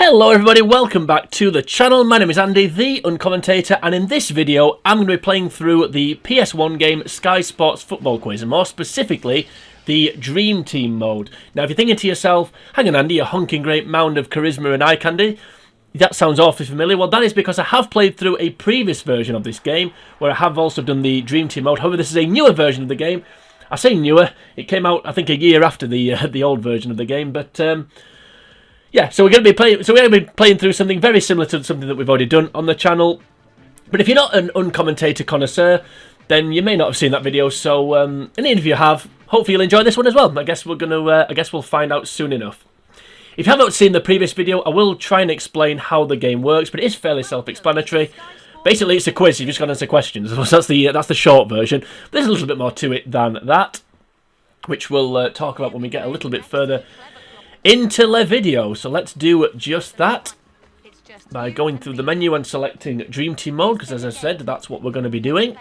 Hello everybody, welcome back to the channel. My name is Andy, the Uncommentator, and in this video I'm going to be playing through the PS1 game Sky Sports Football Quiz, and more specifically, the Dream Team mode. Now if you're thinking to yourself, hang on Andy, a honking great mound of charisma and eye candy, that sounds awfully familiar. Well, that is because I have played through a previous version of this game, where I have also done the Dream Team mode. However, this is a newer version of the game. I say newer, it came out I think a year after the old version of the game, but yeah, so we're going to be playing through something very similar to something that we've already done on the channel. But if you're not an Uncommentator connoisseur, then you may not have seen that video. So, and even if you have, hopefully you'll enjoy this one as well. I guess we'll find out soon enough. If you haven't seen the previous video, I will try and explain how the game works, but it is fairly self-explanatory. Basically, it's a quiz. You've just got to answer questions. So that's the short version. There's a little bit more to it than that, which we'll talk about when we get a little bit further into the video. So let's do just that by going through the menu and selecting Dream Team mode, because as I said, that's what we're going to be doing.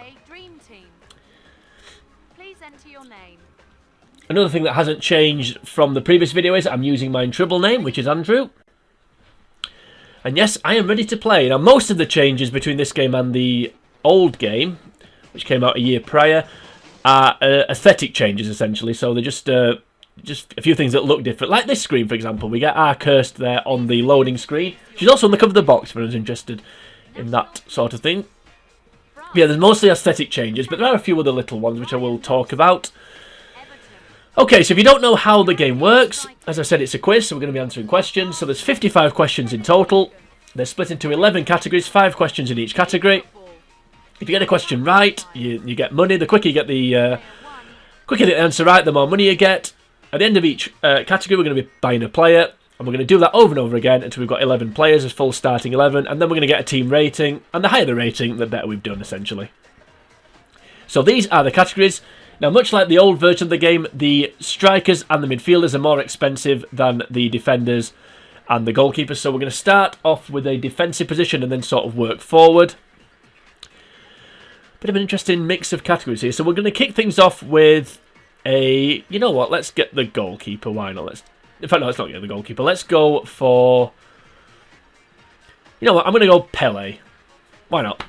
Another thing that hasn't changed from the previous video is I'm using my Tribble name, which is Andrew. And yes, I am ready to play. Now, most of the changes between this game and the old game, which came out a year prior, are aesthetic changes, essentially. So they're just a few things that look different. Like this screen, for example. We get R cursed there on the loading screen. She's also on the cover of the box, if anyone's interested in that sort of thing. Yeah, there's mostly aesthetic changes, but there are a few other little ones which I will talk about. Okay, so if you don't know how the game works, as I said, it's a quiz, so we're going to be answering questions. So there's 55 questions in total. They're split into 11 categories, 5 questions in each category. If you get a question right, you get money. The quicker you get the answer right, the more money you get. At the end of each category, we're going to be buying a player, and we're going to do that over and over again until we've got 11 players, a full starting 11, and then we're going to get a team rating, and the higher the rating, the better we've done, essentially. So these are the categories. Now, much like the old version of the game, the strikers and the midfielders are more expensive than the defenders and the goalkeepers, so we're going to start off with a defensive position and then sort of work forward. Bit of an interesting mix of categories here. So we're going to kick things off with you know what, let's get the goalkeeper, why not? In fact, no, let's not get the goalkeeper. Let's go for, you know what, I'm going to go Pele. Why not?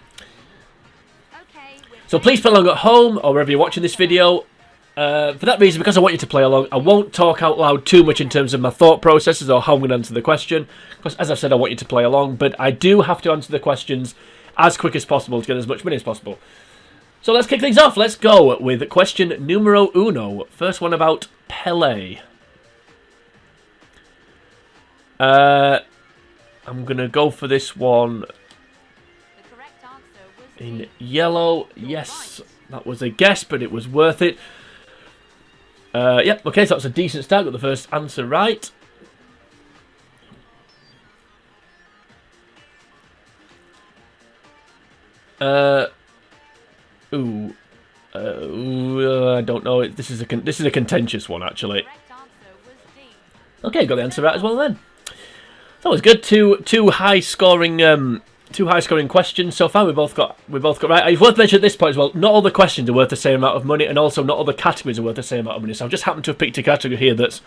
So please play along at home or wherever you're watching this video. For that reason, because I want you to play along, I won't talk out loud too much in terms of my thought processes or how I'm going to answer the question. Because as I said, I want you to play along, but I do have to answer the questions as quick as possible to get as much money as possible. So let's kick things off. Let's go with question numero uno. First one about Pele. I'm going to go for this one in yellow. Yes, that was a guess, but it was worth it. Yep, okay, so that's a decent start. Got the first answer right. I don't know. This is a contentious one, actually. Okay, got the answer right as well then. That was good. Two high scoring questions so far. We both got right. It's worth mentioning at this point as well, not all the questions are worth the same amount of money, and also not all the categories are worth the same amount of money. So I've just happened to have picked a category here that's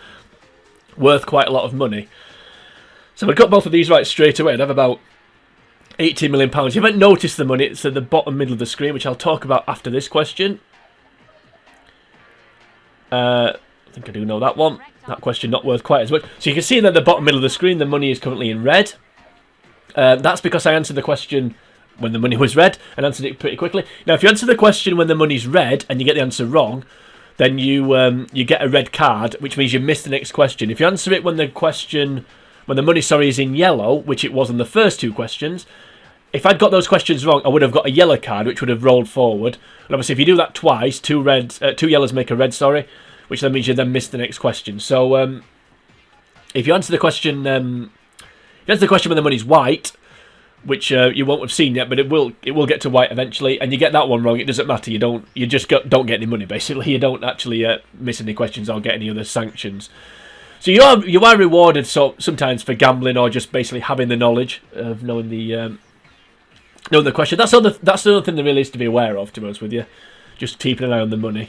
worth quite a lot of money. So we got both of these right straight away. I'd have about £18 million. If you haven't noticed the money, it's at the bottom middle of the screen, which I'll talk about after this question. I think I do know that one. That question not worth quite as much. So you can see that at the bottom middle of the screen, the money is currently in red. That's because I answered the question when the money was red and answered it pretty quickly. Now, if you answer the question when the money's red and you get the answer wrong, then you get a red card, which means you miss the next question. If you answer it when the money is in yellow, which it was in the first two questions, if I'd got those questions wrong, I would have got a yellow card, which would have rolled forward. And obviously, if you do that twice, two yellows make a red, which then means you then miss the next question. So, if you answer the question, when the money's white, which you won't have seen yet, but it will get to white eventually, and you get that one wrong, it doesn't matter. You just don't get any money. Basically, you don't actually miss any questions or get any other sanctions. So you are rewarded sometimes for gambling or just basically having the knowledge of knowing the question. That's the other thing there really is to be aware of, to be honest with you. Just keeping an eye on the money.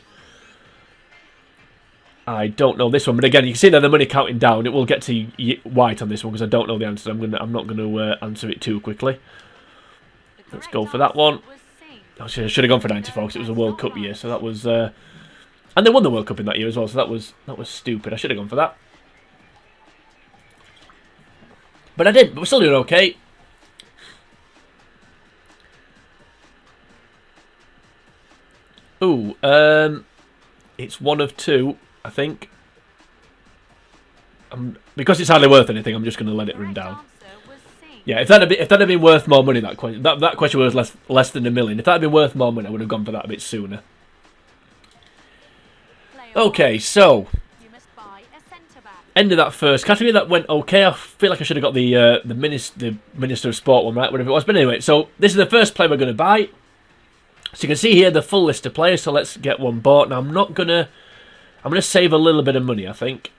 I don't know this one, but again, you can see that the money counting down. It will get to white on this one because I don't know the answer. I'm not going to answer it too quickly. Let's go for that one. I should have gone for 94 because it was a World Cup year, so that was. And they won the World Cup in that year as well, so that was stupid. I should have gone for that, but I didn't. But we're still doing okay. Ooh, it's one of two, I think. Because it's hardly worth anything, I'm just going to let it run down. Yeah, if that had been worth more money, that question was less than $1 million. If that had been worth more money, I would have gone for that a bit sooner. Okay, so end of that first category. That went okay. I feel like I should have got the Minister of Sport one right, whatever it was. But anyway, so this is the first player we're going to buy. So you can see here the full list of players. So let's get one bought. Now I'm gonna save a little bit of money, I think.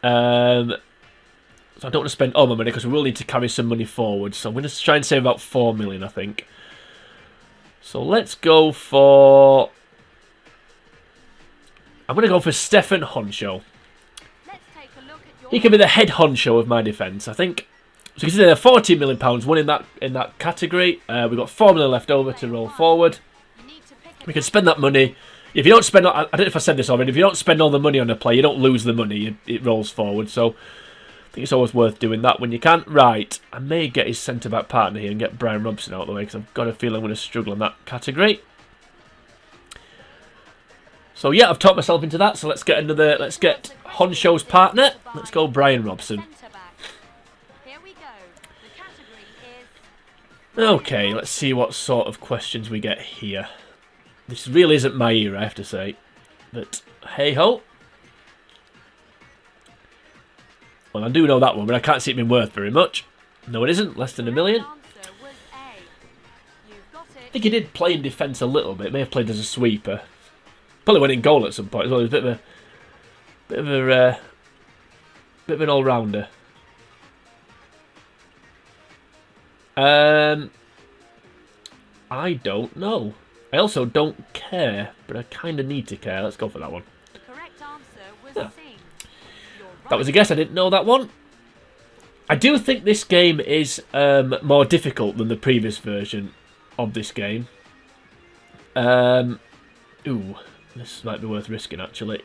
So I don't want to spend all my money because we will need to carry some money forward. So I'm going to try and save about 4 million, I think. So let's go for. I'm going to go for Stefan Honcho. He can be the head honcho of my defence, I think. So you can see there are £14 million won in that category. We've got 4 million left over to roll forward. We can spend that money. If you don't spend, I don't know if I said this already. If you don't spend all the money on a play, you don't lose the money. It rolls forward. So I think it's always worth doing that when you can. Right, I may get his centre back partner here and get Brian Robson out of the way because I've got a feeling I'm going to struggle in that category. So yeah, I've talked myself into that. So let's get Honcho's partner. Let's go Brian Robson. Okay, let's see what sort of questions we get here. This really isn't my era, I have to say. But hey ho. Well, I do know that one, but I can't see it being worth very much. No, it isn't. Less than $1 million. I think he did play in defence a little bit. May have played as a sweeper. Probably went in goal at some point as well. He was a bit of an all-rounder. I don't know. I also don't care, but I kind of need to care. Let's go for that one. The correct answer was C. That was a guess. I didn't know that one. I do think this game is more difficult than the previous version of this game. Ooh, this might be worth risking, actually.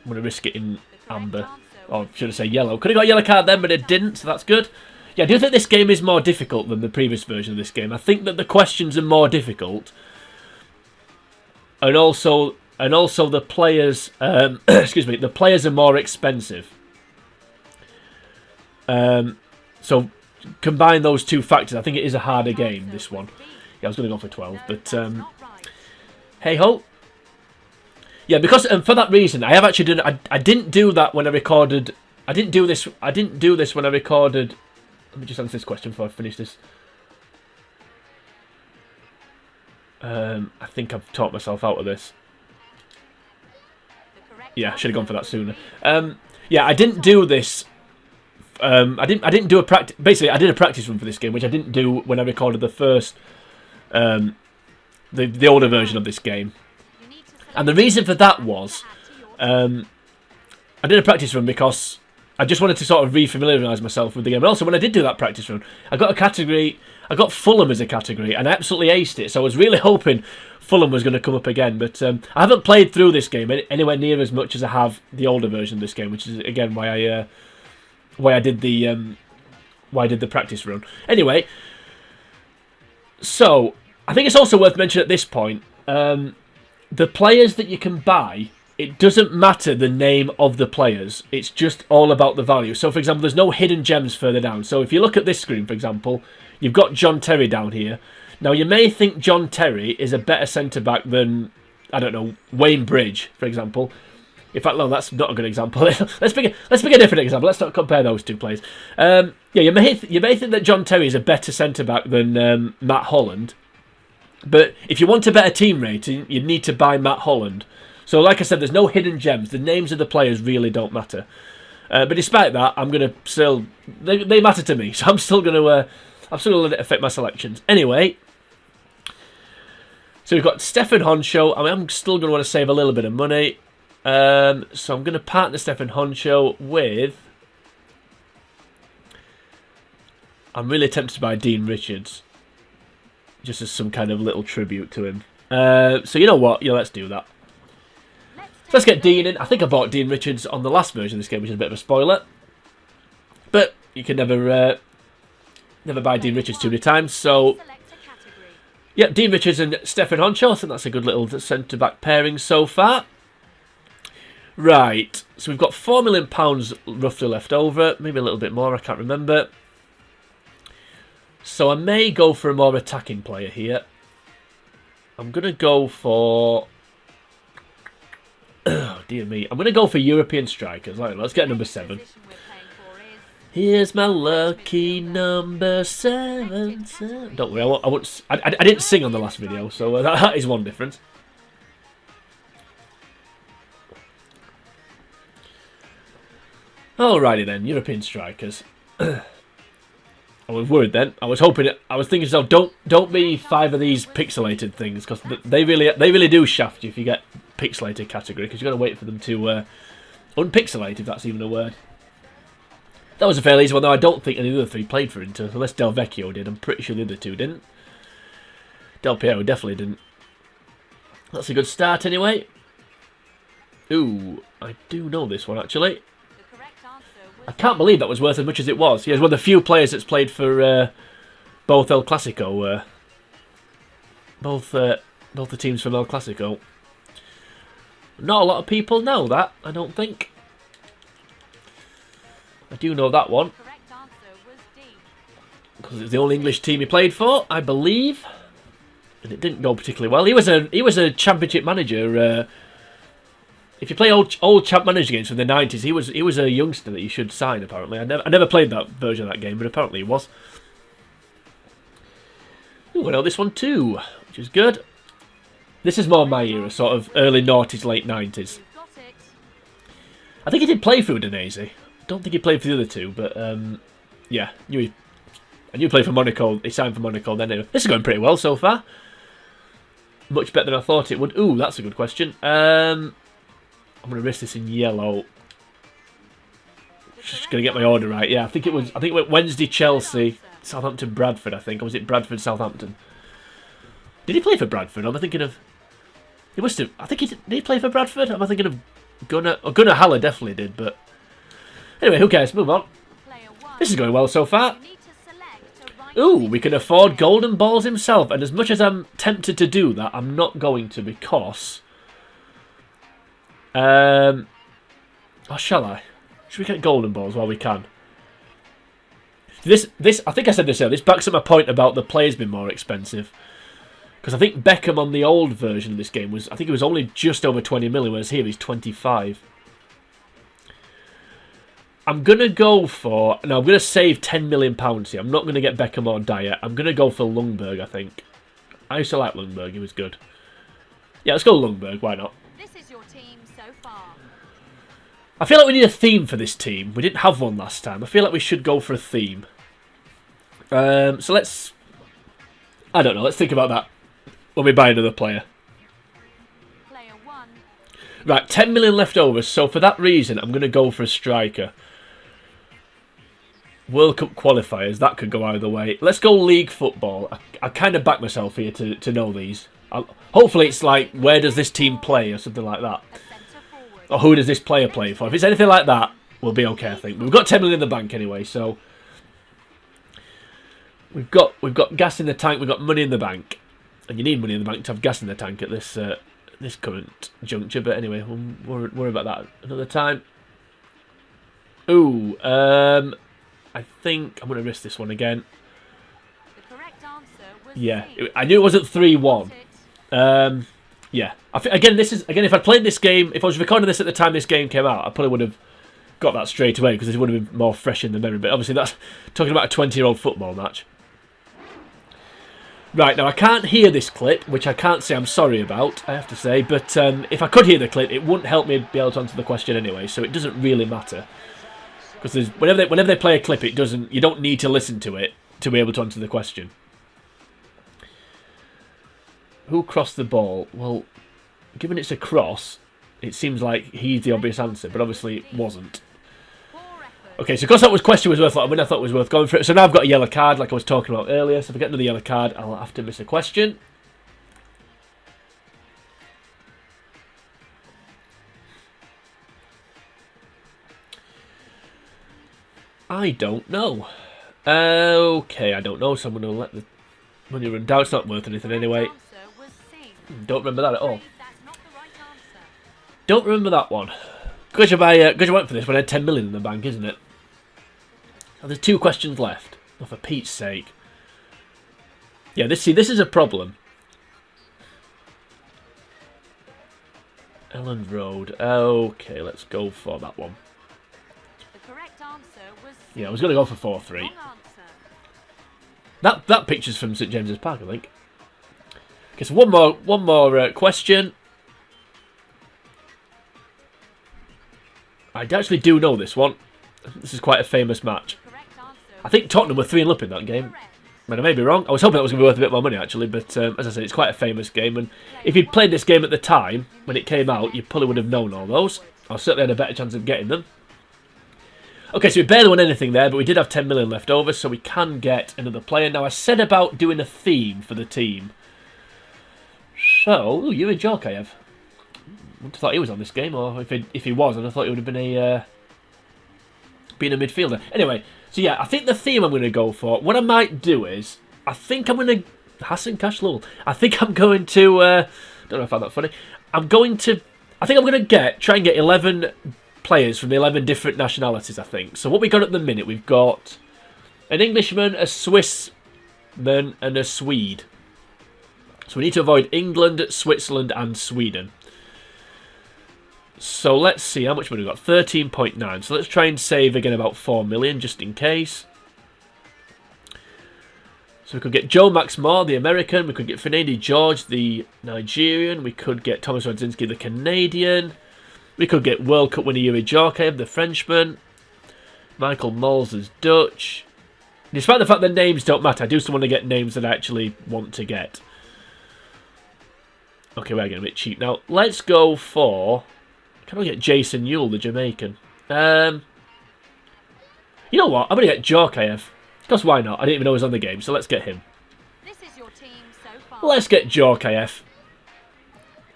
I'm going to risk it in amber. Or should I say yellow? Could have got a yellow card then, but it didn't, so that's good. Yeah, I do think this game is more difficult than the previous version of this game. I think that the questions are more difficult. And also the players... excuse me, the players are more expensive. So, combine those two factors. I think it is a harder game, this one. Yeah, I was going to go for 12, but... hey-ho. Yeah, because for that reason, I have actually done... I didn't do that when I recorded... I didn't do this when I recorded... Let me just answer this question before I finish this. I think I've talked myself out of this. Yeah, I should have gone for that sooner. Yeah, I didn't do this. I didn't do a practice. Basically, I did a practice run for this game, which I didn't do when I recorded the first, the older version of this game. And the reason for that was, I did a practice run because I just wanted to sort of re-familiarise myself with the game. And also, when I did do that practice run, I got a category. I got Fulham as a category, and I absolutely aced it. So I was really hoping Fulham was going to come up again. But I haven't played through this game anywhere near as much as I have the older version of this game, which is again why I did the practice run. Anyway, so I think it's also worth mentioning at this point, the players that you can buy. It doesn't matter the name of the players. It's just all about the value. So, for example, there's no hidden gems further down. So, if you look at this screen, for example, you've got John Terry down here. Now, you may think John Terry is a better centre-back than, I don't know, Wayne Bridge, for example. In fact, no, that's not a good example. Let's pick a different example. Let's not compare those two players. Yeah, you may think that John Terry is a better centre-back than Matt Holland. But if you want a better team rating, you need to buy Matt Holland. So, like I said, there's no hidden gems. The names of the players really don't matter. But despite that, I'm going to still... They matter to me, so I'm still going to let it affect my selections. Anyway, so we've got Stefan Honcho. I mean, I'm still going to want to save a little bit of money. So I'm going to partner Stefan Honcho with... I'm really tempted by Dean Richards. Just as some kind of little tribute to him. So you know what? Yeah, let's do that. So let's get Dean in. I think I bought Dean Richards on the last version of this game, which is a bit of a spoiler. But you can never buy Dean Richards too many times. So, yeah, Dean Richards and Stefan Honcho. I think that's a good little centre-back pairing so far. Right, so we've got £4 million roughly left over. Maybe a little bit more, I can't remember. So I may go for a more attacking player here. I'm going to go for... Oh, dear me. I'm going to go for European strikers. Let's get number 7. Here's my lucky number 7. Don't worry, I didn't sing on the last video, so that is one difference. Alrighty then, European strikers. I was worried then. I was hoping. I was thinking, so don't be 5 of these pixelated things, because they really do shaft you if you get pixelated category, because you've got to wait for them to unpixelate, if that's even a word. That was a fairly easy one, though. I don't think any of the other 3 played for Inter, unless Del Vecchio did. I'm pretty sure the other 2 didn't. Del Piero definitely didn't. That's a good start anyway. Ooh, I do know this one actually. I can't believe that was worth as much as it was. He was one of the few players that's played for both El Clasico. Both the teams from El Clasico. Not a lot of people know that, I don't think. I do know that one. Because it's the only English team he played for, I believe. And it didn't go particularly well. He was a championship manager. If you play old champ manager games from the 90s, he was a youngster that you should sign, apparently. I never played that version of that game, but apparently he was. Ooh, I know this one too, which is good. This is more my era, sort of early noughties, late 90s. I think he did play for Udinese. Don't think he played for the other 2, but yeah, I knew he played for Monaco. He signed for Monaco then. Anyway, this is going pretty well so far. Much better than I thought it would. Ooh, that's a good question. I'm going to risk this in yellow. Just going to get my order right. Yeah, I think it went Wednesday, Chelsea, Southampton, Bradford, I think. Or was it Bradford, Southampton? Did he play for Bradford? Am I thinking of... He must have... I think did he play for Bradford? Am I thinking of Gunnar Haller definitely did, but... Anyway, who cares? Move on. This is going well so far. Ooh, we can afford golden balls himself. And as much as I'm tempted to do that, I'm not going to, because... or shall I? Should we get golden balls while we can? This I think I said this earlier. This backs up my point about the players being more expensive. Because I think Beckham on the old version of this game was... I think it was only just over 20 million, whereas here he's 25. I'm going to go for... No, I'm going to save £10 million here. I'm not going to get Beckham or Dyer. I'm going to go for Ljungberg, I think. I used to like Ljungberg. He was good. Yeah, let's go Ljungberg. Why not? I feel like we need a theme for this team. We didn't have one last time. I feel like we should go for a theme. So let's... I don't know. Let's think about that when we buy another player. Right, 10 million left over. So for that reason, I'm going to go for a striker. World Cup qualifiers. That could go either way. Let's go league football. I kind of back myself here to know these. Hopefully it's like, where does this team play or something like that. Or who does this player play for? If it's anything like that, we'll be okay, I think. We've got 10 million in the bank anyway, so... We've got gas in the tank, we've got money in the bank. And you need money in the bank to have gas in the tank at this this current juncture. But anyway, we'll worry about that another time. Ooh, I think I'm going to risk this one again. Yeah, I knew it wasn't 3-1. Yeah, again, if I'd played this game, if I was recording this at the time this game came out, I probably would have got that straight away because it would have been more fresh in the memory. But obviously, that's talking about a 20-year-old football match. Right, now I can't hear this clip, which I can't say I'm sorry about, I have to say. But if I could hear the clip, it wouldn't help me be able to answer the question anyway, so it doesn't really matter. Because whenever they play a clip, you don't need to listen to it to be able to answer the question. Who crossed the ball? Well, given it's a cross, it seems like he's the obvious answer, but obviously it wasn't. Poor effort. Okay, so because that question was worth a lot, I mean, I thought it was worth going for it. So now I've got a yellow card, like I was talking about earlier. So if I get another yellow card, I'll have to miss a question. I don't know. Okay, I don't know, so I'm going to let the money run down. It's not worth anything anyway. Answer was C. Don't remember that at all. That's not the right answer. Don't remember that one. Good job I went for this when I had 10 million in the bank, isn't it? Now, there's 2 questions left. Oh, for Pete's sake. Yeah, this is a problem. Elland Road. Okay, let's go for that one. The correct answer was C. Yeah, I was going to go for 4-3. Wrong answer. That picture's from St James's Park, I think. Okay, so one more question. I actually do know this one. This is quite a famous match. The correct answer I think Tottenham were 3-0 in that game. correct. I mean, I may be wrong. I was hoping that was going to be worth a bit more money, actually. But as I said, it's quite a famous game. And if you'd played this game at the time, when it came out, you probably would have known all those. I certainly had a better chance of getting them. Okay, so we barely won anything there, but we did have 10 million left over, so we can get another player. Now, I said about doing a theme for the team. So, Yuri Djorkaeff. I would have thought he was on this game, or if he was, I thought he would have been a midfielder. Anyway, so yeah, I think the theme I'm going to go for, what I might do is, I think I'm going to... Hassan Kashlul. I think I'm going to... don't know if I found that funny. I think I'm going to try and get 11 players from 11 different nationalities, I think. So what we got at the minute, we've got an Englishman, a Swissman, and a Swede. So we need to avoid England, Switzerland, and Sweden. So let's see, how much money we got? 13.9. So let's try and save again about 4 million, just in case. So we could get Joe Max Moore, the American. We could get Finidi George, the Nigerian. We could get Thomas Rodzinski, the Canadian. We could get World Cup winner Yuri Djorkaeff, the Frenchman. Michael Mols is Dutch. Despite the fact that names don't matter, I do still want to get names that I actually want to get. Okay, we're getting a bit cheap now. Let's go for... Can I get Jason Newell, the Jamaican? You know what? I'm going to get Djorkaeff. Because why not? I didn't even know he was on the game, so let's get him. This is your team so far. Let's get Djorkaeff.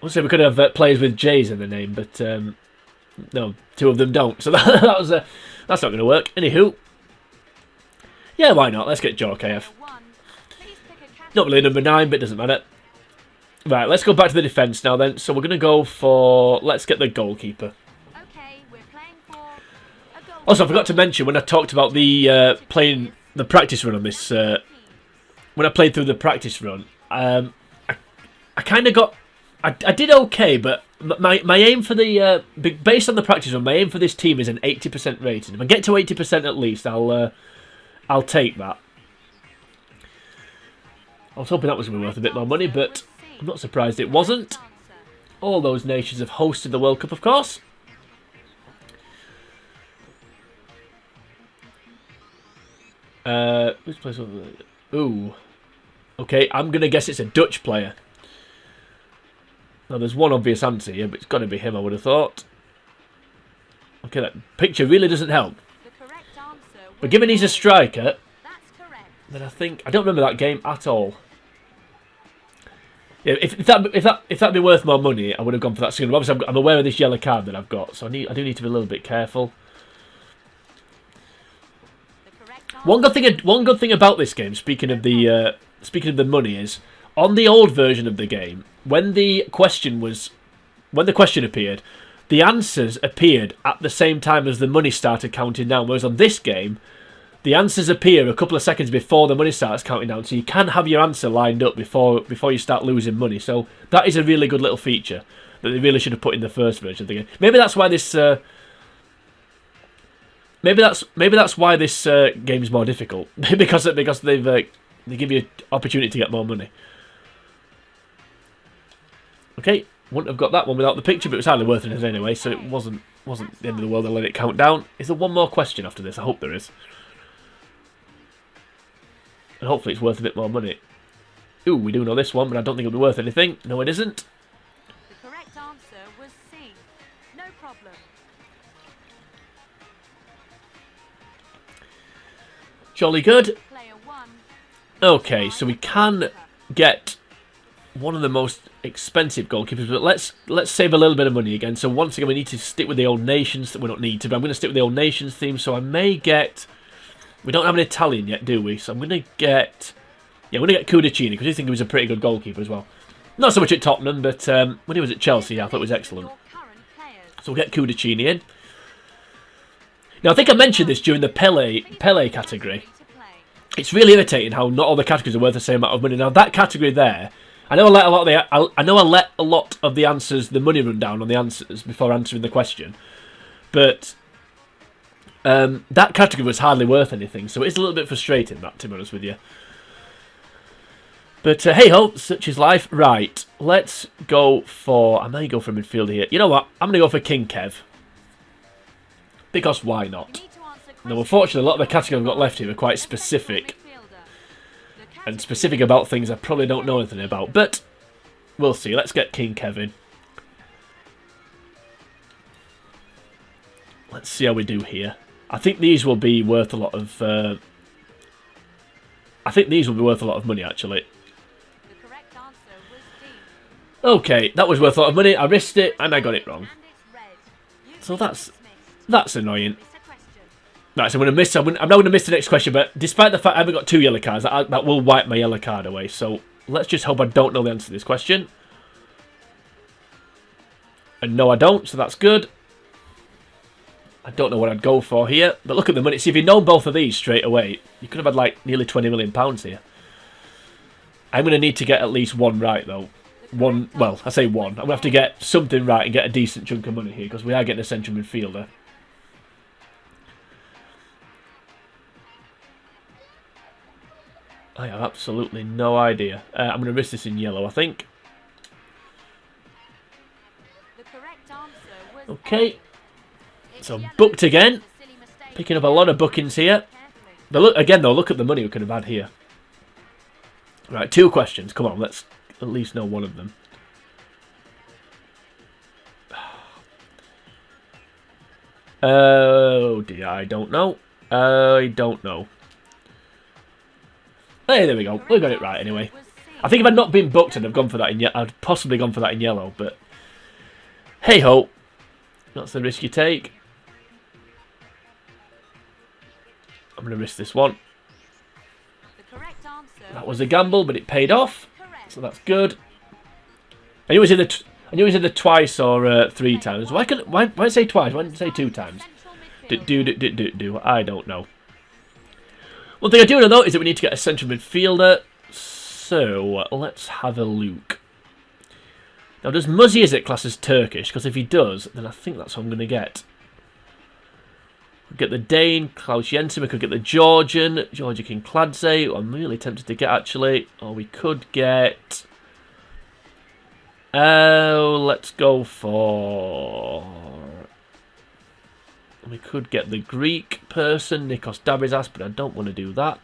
I would say we could have players with J's in the name, but no, 2 of them don't. So that's not going to work. Anywho, yeah, why not? Let's get Djorkaeff. Number 1. Please pick a category. Not really number 9, but it doesn't matter. Right, let's go back to the defence now then. So we're going to go for... Let's get the goalkeeper. Okay, we're playing for a goal. Also, I forgot to mention when I talked about the playing the practice run on this... when I played through the practice run, I kind of got... I did okay, but my aim for the... based on the practice run, my aim for this team is an 80% rating. If I get to 80% at least, I'll take that. I was hoping that was going to be worth a bit more money, but I'm not surprised it wasn't. All those nations have hosted the World Cup, of course. Who's plays with... Ooh. Okay, I'm going to guess it's a Dutch player. Now, there's one obvious answer here, but it's got to be him, I would have thought. Okay, that picture really doesn't help. The correct answer was But given he's a striker, That's correct. then I think... I don't remember that game at all. Yeah, if that'd be worth more money, I would have gone for that sooner. Obviously, I'm aware of this yellow card that I've got, so I do need to be a little bit careful. The correct answer. One good thing about this game, speaking of the money, is on the old version of the game, when the question appeared, the answers appeared at the same time as the money started counting down. Whereas on this game, the answers appear a couple of seconds before the money starts counting down, so you can have your answer lined up before you start losing money. So that is a really good little feature that they really should have put in the first version of the game. Maybe that's why this. Maybe that's why this game is more difficult because they give you an opportunity to get more money. Okay, wouldn't have got that one without the picture, but it was hardly worth it anyway, so it wasn't the end of the world. I let it count down. Is there one more question after this? I hope there is. And hopefully it's worth a bit more money. Ooh, we do know this one, but I don't think it'll be worth anything. No, it isn't. The correct answer was C. Jolly good. Player 1. Okay, so we can get one of the most expensive goalkeepers, but let's save a little bit of money again. So once again, we need to stick with the old nations. We don't need to, but I'm going to stick with the old nations theme. So I may get. We don't have an Italian yet, do we? So I'm going to get. Yeah, I'm going to get Cudicini because I think he was a pretty good goalkeeper as well. Not so much at Tottenham, but when he was at Chelsea, I thought it was excellent. Your current players. So we'll get Cudicini in. Now I think I mentioned this during the Pele category. To play. It's really irritating how not all the categories are worth the same amount of money. Now that category there, I know I let a lot of the answers, the money run down on the answers before answering the question, but that category was hardly worth anything, so it's a little bit frustrating, that, to be honest with you. But hey ho, such is life. Right, let's go for. I may go for a midfielder here. You know what? I'm going to go for King Kev. Because why You not? need to answer Now, questions unfortunately, a lot of the categories I've got left here are quite specific. And specific about things I probably don't know anything about. But we'll see. Let's get King Kevin. Let's see how we do here. I think these will be worth a lot of. I think these will be worth a lot of money, actually. The correct answer was D. Okay, that was worth a lot of money. I risked it and I got it wrong. And it's red. You've So been that's dismissed. annoying. Miss a question. Right, so I'm going to miss. I'm not going to miss the next question, but despite the fact I haven't got 2 yellow cards, that will wipe my yellow card away. So let's just hope I don't know the answer to this question. And no, I don't. So that's good. I don't know what I'd go for here, but look at the money. See, if you'd known both of these straight away, you could have had like nearly £20 million here. I'm going to need to get at least one right though. One, well, I say one. I'm going to have to get something right and get a decent chunk of money here because we are getting a central midfielder. I have absolutely no idea. I'm going to risk this in yellow, I think. The correct answer was Okay, A. It's so yellow. booked again. A silly mistake. Picking up a lot of bookings here. Carefully. But look again, though. Look at the money we could have had here. Right, 2 questions. Come on, let's at least know one of them. Oh dear, I don't know. I don't know. Hey, there we go. We got it right anyway. Was C. I think if I'd not been booked, I'd have gone for that in I'd possibly gone for that in yellow. But hey ho, that's the risk you take. I'm going to risk this one. The correct answer That was a gamble, but it paid off, correct. so that's good. I knew it was either twice or 3 times. Why did I say twice? Why didn't I say 2 times? Central midfielder. Do. I don't know. One thing I do know though is that we need to get a central midfielder. So let's have a look. Now, does Muzzy is it classed as Turkish? Because if he does, then I think that's what I'm going to get. We could get the Dane, Klaus Jensen. We could get the Georgian, Georgia Kinkladze, who I'm really tempted to get actually. Or we could get. Oh, let's go for. We could get the Greek person, Nikos Dabizas, but I don't want to do that.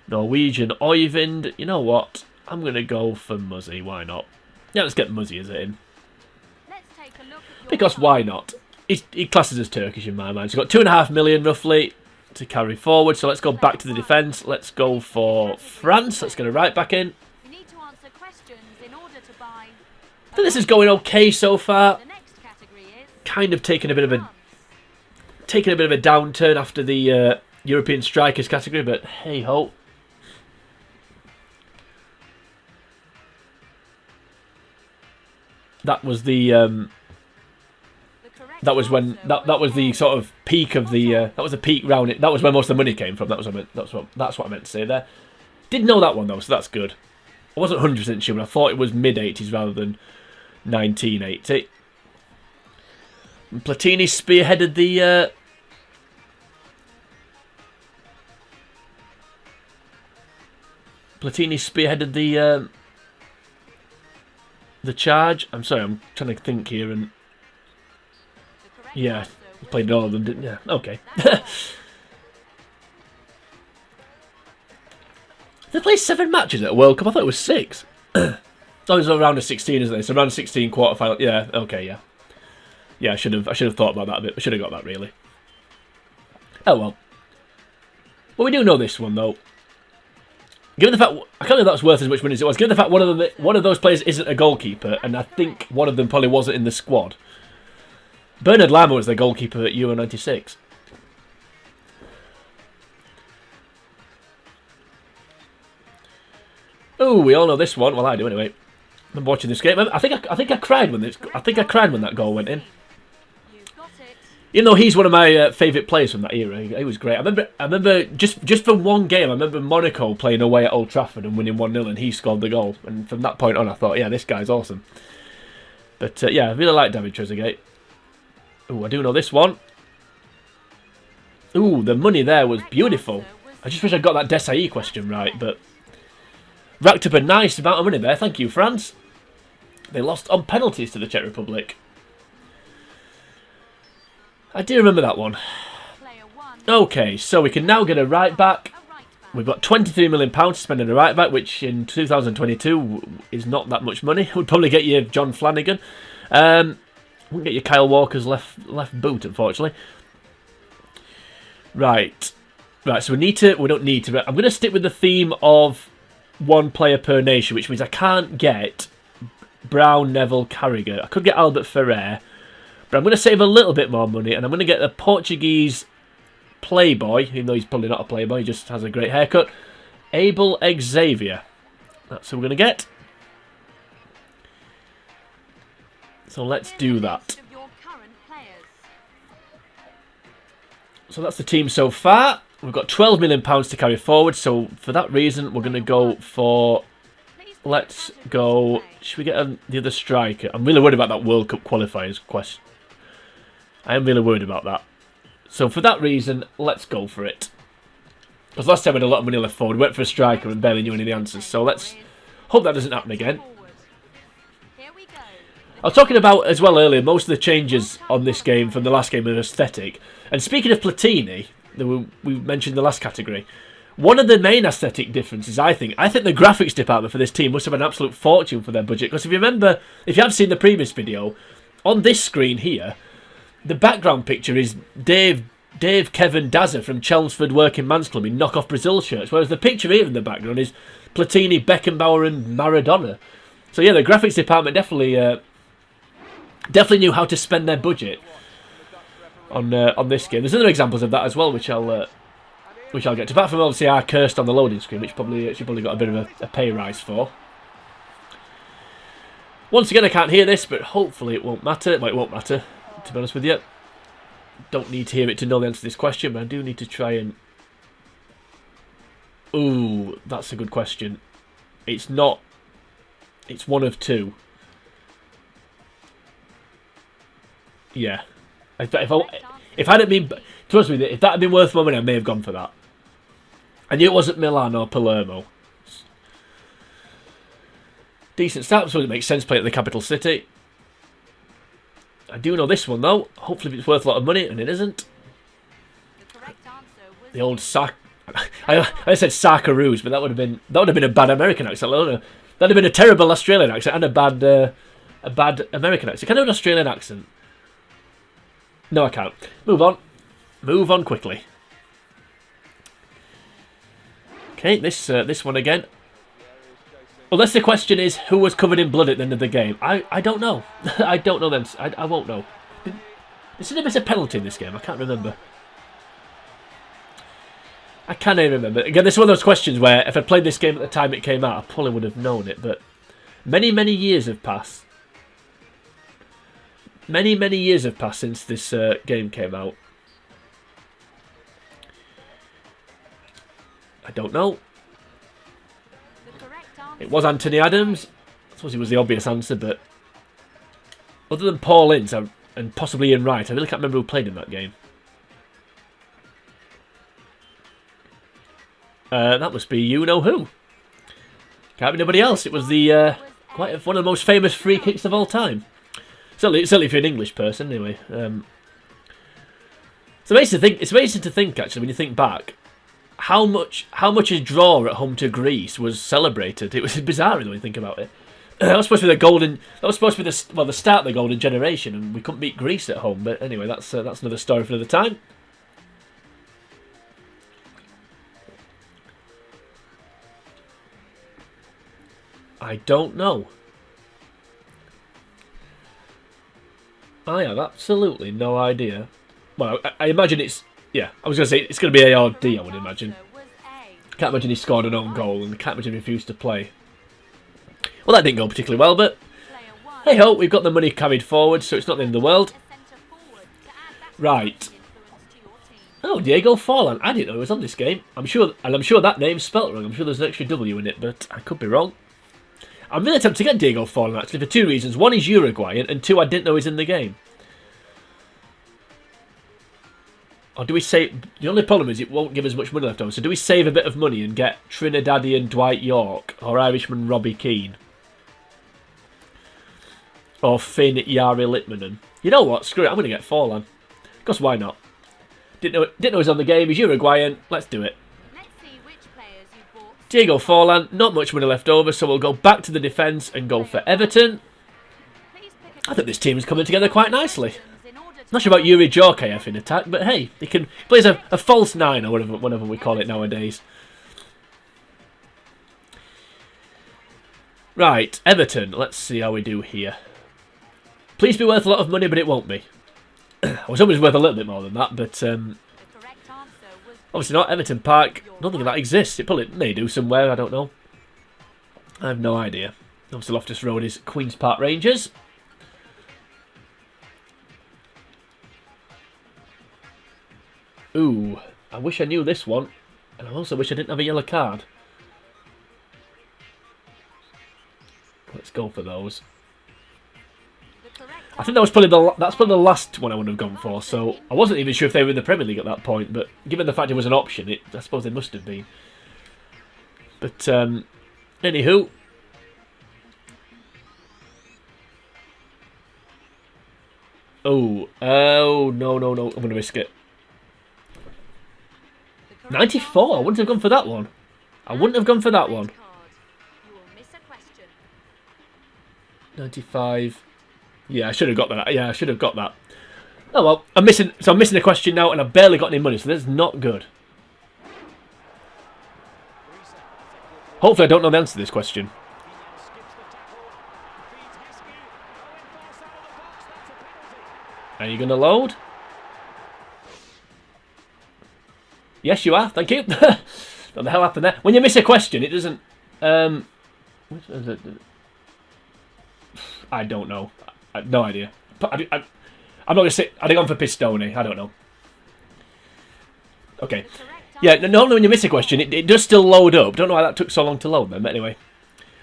Norwegian Oyvind. You know what? I'm going to go for Muzzy. Why not? Yeah, let's get Muzzy as it in. Let's take a look at your Because why not? He classes as Turkish in my mind. So he's got 2.5 million roughly to carry forward. So let's go back to the defence. Let's go for France. Let's get a right back in. You need to answer questions in order to buy. I think this is going okay so far. The next category is Kind of taking a bit of a France. downturn after the European strikers category, but hey ho. That was the The correct that was when answer that was the A. sort of peak of the that was the peak round. That was where most of the money came from. That was what I meant, that's what I meant to say there. Did know that one though, so that's good. I wasn't 100% sure, but I thought it was mid 80s rather than 1980. And Platini spearheaded the. Platini spearheaded the charge. I'm sorry, I'm trying to think here, and The correct yeah, answer was played all of them, didn't you? Okay. They played 7 matches at a World Cup. I thought it was 6. Oh, it's around a 16, isn't it? It's around a 16 quarterfinal. Yeah. Okay. Yeah. Yeah. I should have thought about that a bit. I should have got that really. Oh well. Well, we do know this one, though. Given the fact, I can't know if that's worth as much money as it was. Given the fact one of those players isn't a goalkeeper, and I think one of them probably wasn't in the squad. Bernard Lama was the goalkeeper at Euro 96. Oh, we all know this one. Well, I do anyway. I'm watching this game. I think I cried when that goal went in. You've got it. Even though he's one of my favourite players from that era, he was great. I remember just for one game. I remember Monaco playing away at Old Trafford and winning 1-0, and he scored the goal. And from that point on, I thought, yeah, this guy's awesome. But yeah, I really like David Trezeguet. Oh, I do know this one. Ooh, the money there was beautiful. I just wish I got that Desailly question right, but racked up a nice amount of money there. Thank you, France. They lost on penalties to the Czech Republic. I do remember that one. Player 1. Okay, so we can now get a right back. A right back. We've got £23 million to spend on a right back, which in 2022 is not that much money. Would probably get you John Flanagan. Wouldn't get you Kyle Walker's left boot, unfortunately. Right. So we don't need to. I'm going to stick with the theme of one player per nation, which means I can't get Brown, Neville, Carragher. I could get Albert Ferrer, but I'm going to save a little bit more money, and I'm going to get the Portuguese playboy, even though he's probably not a playboy, he just has a great haircut, Abel Xavier. That's who we're going to get. So let's do that. List of your current players. So that's the team so far. We've got £12 million to carry forward, so for that reason, we're going to go for... Please Let's go... Should we get the other striker? I'm really worried about that World Cup qualifiers question. I am really worried about that. So for that reason, let's go for it. Because last time we had a lot of money left forward. We went for a striker and barely knew any of the answers. So let's hope that doesn't happen again. Forward. Here we go. I was talking about, as well earlier, most of the changes on this game from the last game are aesthetic. And speaking of Platini, that we mentioned in the last category, one of the main aesthetic differences, I think the graphics department for this team must have an absolute fortune for their budget. Because if you remember, if you have seen the previous video, on this screen here, the background picture is Dave Kevin Dazza from Chelmsford Working Man's Club in knockoff Brazil shirts, whereas the picture here in the background is Platini, Beckenbauer and Maradona. So yeah, the graphics department definitely knew how to spend their budget on this game. There's other examples of that as well, which I'll get to. Apart from obviously our cursed on the loading screen, which she probably got a bit of a pay rise for. Once again, I can't hear this, but hopefully it won't matter. Well, it won't matter, to be honest with you. Don't need to hear it to know the answer to this question, but I do need to try and... Ooh, that's a good question. It's not... It's one of two. Yeah. If hadn't been... Trust me, if that had been worth more money, I may have gone for that. I knew it wasn't Milan or Palermo. Decent start, so it makes sense playing at the capital city. I do know this one though. Hopefully it's worth a lot of money, and it isn't. The correct answer was The old I said Socceroos, but that would have been a bad American accent. That'd have been a terrible Australian accent and a bad American accent. Can I do an Australian accent? No, I can't. Move on. Move on quickly. Okay, this one again. Unless the question is who was covered in blood at the end of the game. I don't know. I don't know them. I won't know. Did they miss a penalty in this game? I can't remember. I can't even remember. Again, this is one of those questions where if I played this game at the time it came out, I probably would have known it. But many, many years have passed. Many, many years have passed since this game came out. I don't know. the correct answer. It was Anthony Adams. I suppose it was the obvious answer, but other than Paul Ince and possibly Ian Wright, I really can't remember who played in that game. That must be you know who. Can't be nobody else. It was the one of the most famous free kicks of all time. Certainly if you're an English person, anyway. It's amazing to think actually when you think back. How much a draw at home to Greece was celebrated. It was bizarre when you think about it. That was supposed to be the start of the golden generation, and we couldn't beat Greece at home. But anyway, that's another story for another time. I don't know. I have absolutely no idea. Well, I imagine it's... Yeah, I was going to say it's going to be A or D, I would imagine. Answer was A. Can't imagine he scored an own goal and can't imagine he refused to play. Well, that didn't go particularly well, but Player 1. hey ho, we've got the money carried forward, so it's not the end of the world. A centre forward to add that Right. influence to your team. Oh, Diego Forlan. I didn't know he was on this game. I'm sure that name's spelt wrong. I'm sure there's an extra W in it, but I could be wrong. I'm really tempted to get Diego Forlan, actually, for two reasons. One, he's Uruguayan, and two, I didn't know he's in the game. Or do we save... The only problem is it won't give us much money left over. So do we save a bit of money and get Trinidadian Dwight York or Irishman Robbie Keane? Or Finn Jari Litmanen? You know what? Screw it. I'm going to get Forlan. Because why not? Didn't know he was on the game. He's Uruguayan. Let's do it. Let's see which players you bought. Diego Forlan. Not much money left over, so we'll go back to the defence and go for Everton. Please pick a I think this team is coming together quite nicely. in order to Not sure about Yuri Djorkaeff in attack, but hey, he plays a false nine or whatever we call it nowadays. Right, Everton. Let's see how we do here. Please be worth a lot of money, but it won't be. I was hoping it was worth a little bit more than that, but the correct answer was obviously not. Everton Park. I don't think that exists. It probably may do somewhere. I don't know. I have no idea. Obviously, Loftus Road is Queen's Park Rangers. Ooh, I wish I knew this one, and I also wish I didn't have a yellow card. Let's go for those. the correct I think that was probably that's probably the last one I would have gone for. So I wasn't even sure if they were in the Premier League at that point, but given the fact it was an option, I suppose they must have been. But anywho, oh no, I'm going to risk it. The correct 94. I wouldn't have gone for that one. I wouldn't have gone for that one. card. You will miss a question. 95. Yeah, I should have got that. Yeah, I should have got that. Oh well, I'm missing a question now, and I've barely got any money, so that's not good. Hopefully, I don't know the answer to this question. Are you going to load? Yes, you are. Thank you. What the hell happened there? When you miss a question, it doesn't. I don't know. I have no idea. I'm not going to say. I'd have gone for Pistone. I don't know. Okay. The correct Yeah, answer normally when you miss a question, it does still load up. Don't know why that took so long to load then, but anyway.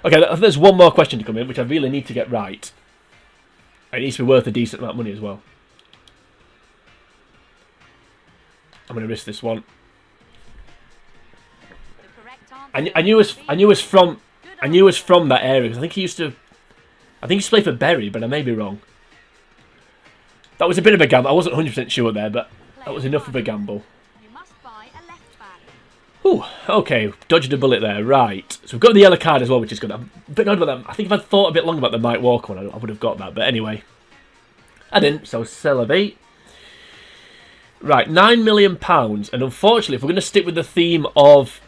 Okay, there's one more question to come in, which I really need to get right. It needs to be worth a decent amount of money as well. I'm going to risk this one. the correct I answer knew it was from Good that area because I think he used to play for Bury, but I may be wrong. That was a bit of a gamble. I wasn't 100% sure there, but that was enough of a gamble. You must buy a left back. Ooh, okay, dodged a bullet there. Right, so we've got the yellow card as well, which is good. I'm a bit annoyed about that. I think if I'd thought a bit longer about the Mike Walker one, I would have got that. But anyway, I didn't. So Celebi. Right, £9 million, and unfortunately, if we're going to stick with the theme of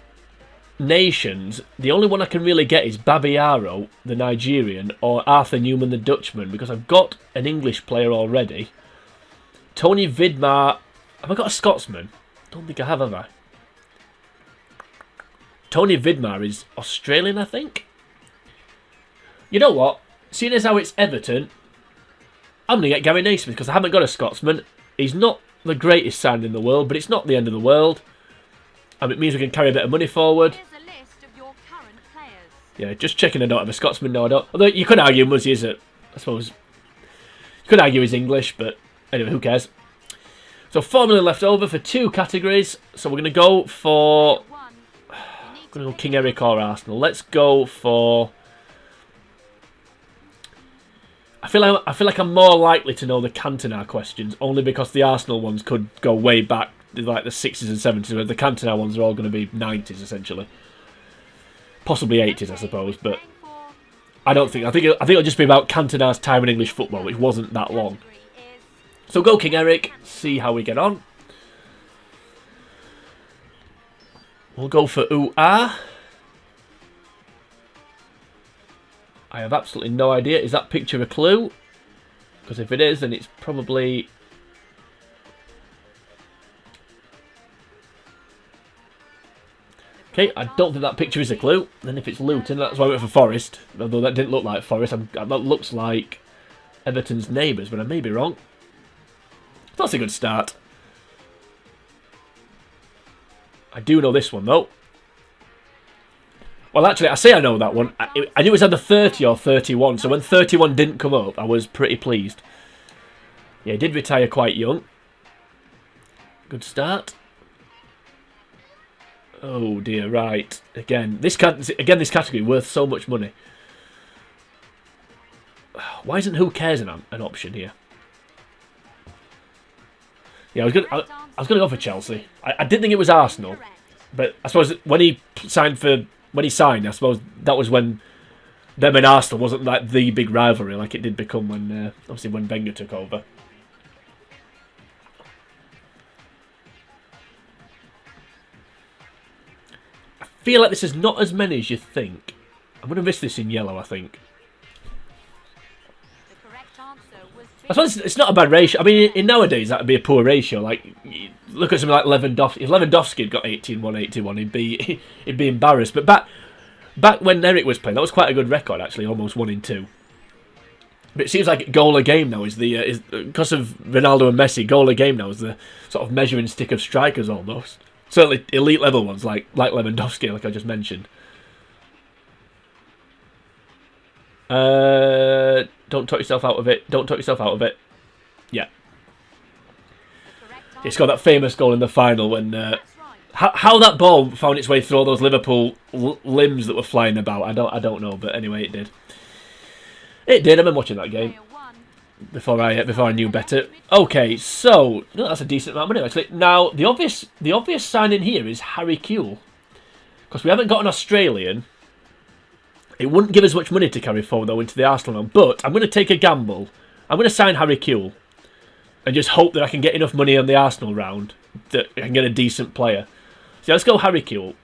nations, the only one I can really get is Babiaro, the Nigerian, or Arthur Newman, the Dutchman, because I've got an English player already. Tony Vidmar. Have I got a Scotsman? Don't think I have I? Tony Vidmar is Australian, I think. You know what? Seeing as how it's Everton, I'm going to get Gary Naismith because I haven't got a Scotsman. He's not the greatest signing in the world, but it's not the end of the world. And it means we can carry a bit of money forward. Here's a list of your current players. Yeah, just checking I don't have a Scotsman. No, I don't. Although you could argue Muzzy is I suppose. You could argue he's English, but anyway, who cares? So £4 million left over for two categories. So we're going to go for... One. You need I'm to going to go pick King Eric or Arsenal. Let's go for... I feel like I'm more likely to know the Cantona questions, only because the Arsenal ones could go way back, like the 60s and 70s, where the Cantona ones are all going to be 90s, essentially. Possibly 80s, I suppose, but going for I don't think... I think it'll just be about Cantona's time in English football, which wasn't that long. category is So go King Eric, see how we get on. We'll go for ooh-ah. I have absolutely no idea. Is that picture a clue? Because if it is, then it's probably... Okay, I don't think that picture is a clue. Then if it's Luton, that's why I went for Forest. Although that didn't look like Forest. That looks like Everton's neighbours, but I may be wrong. That's a good start. I do know this one, though. Well, actually, I say I know that one. I knew it was either 30 or 31, so when 31 didn't come up, I was pretty pleased. Yeah, he did retire quite young. Good start. Oh dear, right. Again, this category worth so much money. Why isn't Who Cares an option here? Yeah, I was gonna go for Chelsea. I didn't think it was Arsenal, but I suppose when he signed, I suppose that was when them and Arsenal wasn't like the big rivalry like it did become when obviously when Wenger took over. I feel like this is not as many as you think. I'm gonna miss this in yellow, I think. The correct answer was I suppose it's not a bad ratio. I mean, in nowadays that would be a poor ratio. Like, look at something like Lewandowski. If Lewandowski had got 18-1, 81, he'd be embarrassed. But back when Eric was playing, that was quite a good record actually, almost 1 in 2. But it seems like goal a game now is because of Ronaldo and Messi. Goal a game now is the sort of measuring stick of strikers almost. Certainly elite level ones like Lewandowski, like I just mentioned. Don't talk yourself out of it. Don't talk yourself out of it. Yeah. He scored that famous goal in the final when... how that ball found its way through all those Liverpool limbs that were flying about, I don't know, but anyway, it did. It did. I've been watching that game before I knew better. Okay, so that's a decent amount of money actually. Now the obvious signing here is Harry Kewell, because we haven't got an Australian. It wouldn't give us much money to carry forward though into the Arsenal round, but I'm going to take a gamble. I'm going to sign Harry Kewell and just hope that I can get enough money on the Arsenal round that I can get a decent player. So let's go Harry Kewell.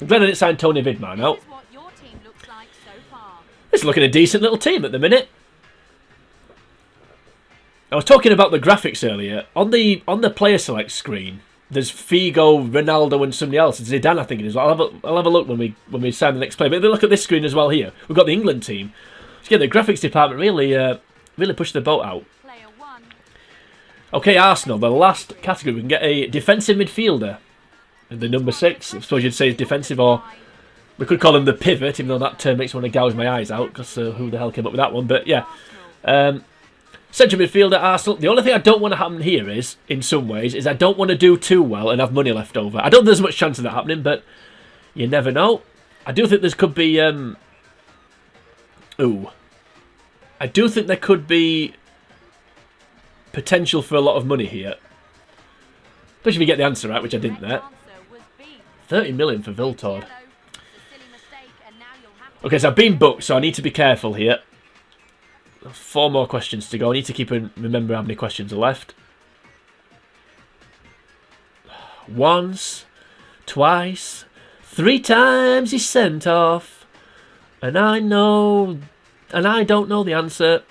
I'm glad I didn't sign Tony Vidmar now. This is what your team looks like so far. It's looking a decent little team at the minute. I was talking about the graphics earlier. On the player select screen, there's Figo, Ronaldo, and somebody else. Zidane, I think it is. I'll have a look when we sign the next player. But look at this screen as well here. We've got the England team. So yeah, the graphics department really pushed the boat out. Player 1. Okay, Arsenal, the last category. We can get a defensive midfielder. The number 6. I suppose you'd say is defensive, or we could call him the pivot, even though that term makes me want to gouge my eyes out, because who the hell came up with that one? But yeah. Central midfielder, Arsenal. The only thing I don't want to happen here is, in some ways, is I don't want to do too well and have money left over. I don't think there's much chance of that happening, but you never know. I do think there could be... I do think there could be potential for a lot of money here. Especially if you get the answer right, which I didn't there. 30 million for Viltord. Okay, so I've been booked, so I need to be careful here. 4 more questions to go. I need to remember how many questions are left. Once, twice, 3 times he's sent off. And I don't know the answer.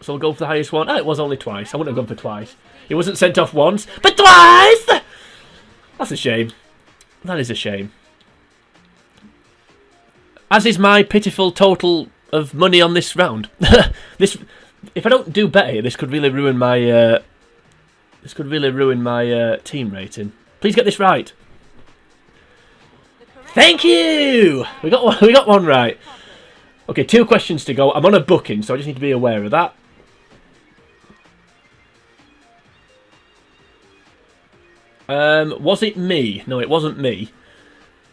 So I'll go for the highest one. Oh, it was only twice. I wouldn't have gone for twice. He wasn't sent off once, but twice! That's a shame. That is a shame. As is my pitiful total of money on this round. If I don't do better here, this could really ruin my team rating. Please get this right. Thank you. We got one right. Okay, 2 questions to go. I'm on a booking, so I just need to be aware of that. Was it me? No, it wasn't me.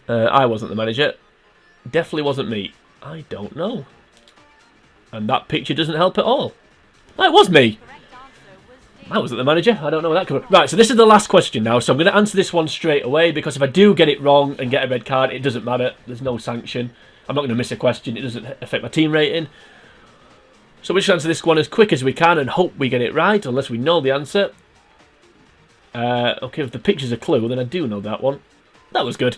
I wasn't the manager. Definitely wasn't me. I don't know. And that picture doesn't help at all. Oh, it was me. I wasn't the manager. I don't know where that comes from. Right, so this is the last question now. So I'm going to answer this one straight away, because if I do get it wrong and get a red card, it doesn't matter. There's no sanction. I'm not going to miss a question. It doesn't affect my team rating. So we should answer this one as quick as we can and hope we get it right, unless we know the answer. Okay, if the picture's a clue, then I do know that one. That was good.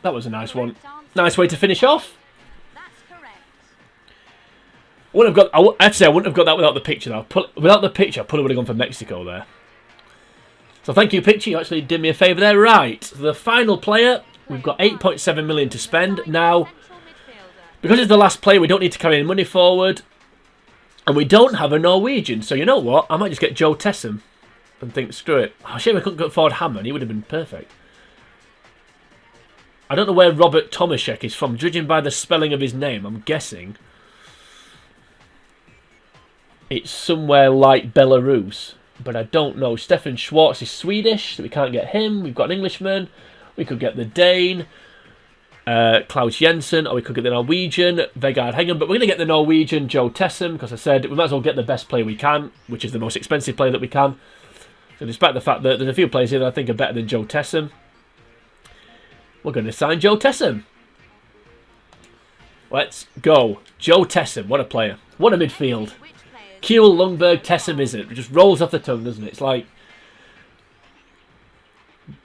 That was a nice one. Nice way to finish off. That's correct. I'd say I wouldn't have got that without the picture. Without the picture, I probably would have gone for Mexico there. So thank you, picture. You actually did me a favour there. Right, so the final player. We've got 8.7 million to spend now. Because it's the last player, we don't need to carry any money forward, and we don't have a Norwegian. So you know what? I might just get Joe Tessem and think, screw it. Oh, shame I couldn't get Ford Hammond. He would have been perfect. I don't know where Robert Tomaszek is from, judging by the spelling of his name. I'm guessing it's somewhere like Belarus, but I don't know. Stefan Schwartz is Swedish, so we can't get him. We've got an Englishman. We could get the Dane, Klaus Jensen, or we could get the Norwegian, Vegard Hengen. But we're going to get the Norwegian, Joe Tessem, because I said we might as well get the best player we can, which is the most expensive player that we can. So despite the fact that there's a few players here that I think are better than Joe Tessem, we're going to sign Joe Tessem. Let's go. Joe Tessem, what a player. What a midfield. Kuehl, Lundberg, Tessem, is it? It just rolls off the tongue, doesn't it? It's like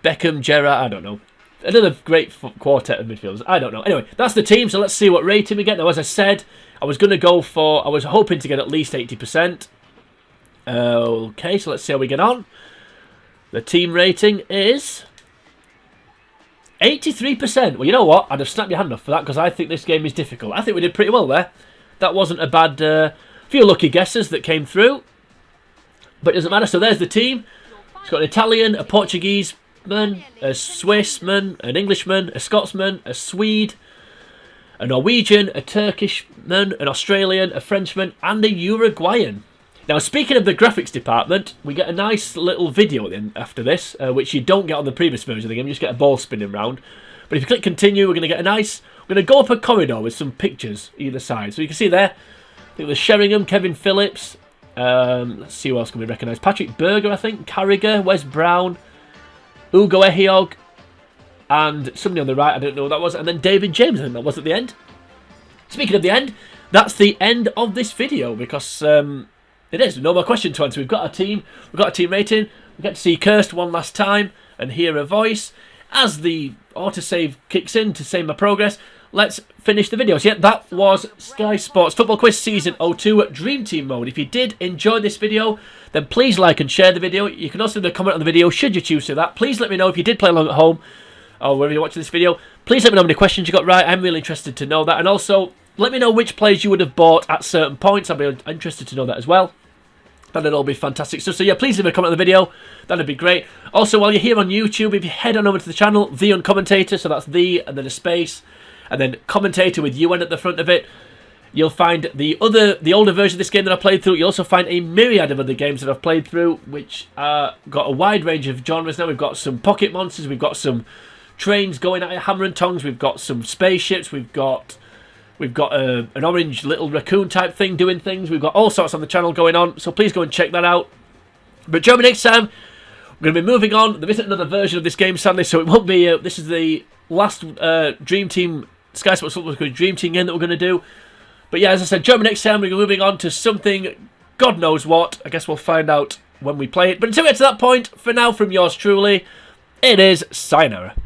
Beckham, Gerrard, I don't know. Another great quartet of midfielders. I don't know. Anyway, that's the team, so let's see what rating we get. Now, as I said, I was hoping to get at least 80%. Okay, so let's see how we get on. The team rating is 83%. Well, you know what? I'd have snapped your hand off for that, because I think this game is difficult. I think we did pretty well there. That wasn't a bad few lucky guesses that came through. But it doesn't matter. So there's the team. It's got an Italian, a Portuguese man, a Swiss man, an Englishman, a Scotsman, a Swede, a Norwegian, a Turkish man, an Australian, a Frenchman, and a Uruguayan. Now, speaking of the graphics department, we get a nice little video after this, which you don't get on the previous version of the game. You just get a ball spinning round. But if you click continue, we're going to get we're going to go up a corridor with some pictures either side. So you can see there, I think there's Sheringham, Kevin Phillips. Let's see who else can we recognise. Patrick Berger, I think. Carragher, Wes Brown, Ugo Ehiog, and somebody on the right, I don't know who that was. And then David James, I think that was at the end. Speaking of the end, that's the end of this video, because it is. No more question to answer. We've got a team. We've got a team rating. We get to see Kirst one last time and hear her voice. As the autosave kicks in to save my progress, let's finish the video. So yeah, that was Sky Sports Football Quiz Season 02 Dream Team Mode. If you did enjoy this video, then please like and share the video. You can also leave a comment on the video should you choose to that. Please let me know if you did play along at home or wherever you're watching this video. Please let me know how many questions you got right. I'm really interested to know that. And also, let me know which players you would have bought at certain points. I'll be interested to know that as well. That'd all be fantastic stuff. So yeah, please leave a comment on the video. That'd be great. Also, while you're here on YouTube, if you head on over to the channel, The Uncommentator, so that's the and then a space, and then commentator with UN at the front of it, you'll find the older version of this game that I played through. You'll also find a myriad of other games that I've played through, which got a wide range of genres now. We've got some pocket monsters, we've got some trains going at it, hammer and tongs, we've got some spaceships, we've got an orange little raccoon type thing doing things. We've got all sorts on the channel going on, so please go and check that out. But join me next time. We're going to be moving on. There isn't another version of this game, sadly, so it won't be. This is the last Dream Team Sky Sports Football Dream Team game that we're going to do. But yeah, as I said, join me next time. We're moving on to something, God knows what. I guess we'll find out when we play it. But until we get to that point, for now, from yours truly, it is sayonara.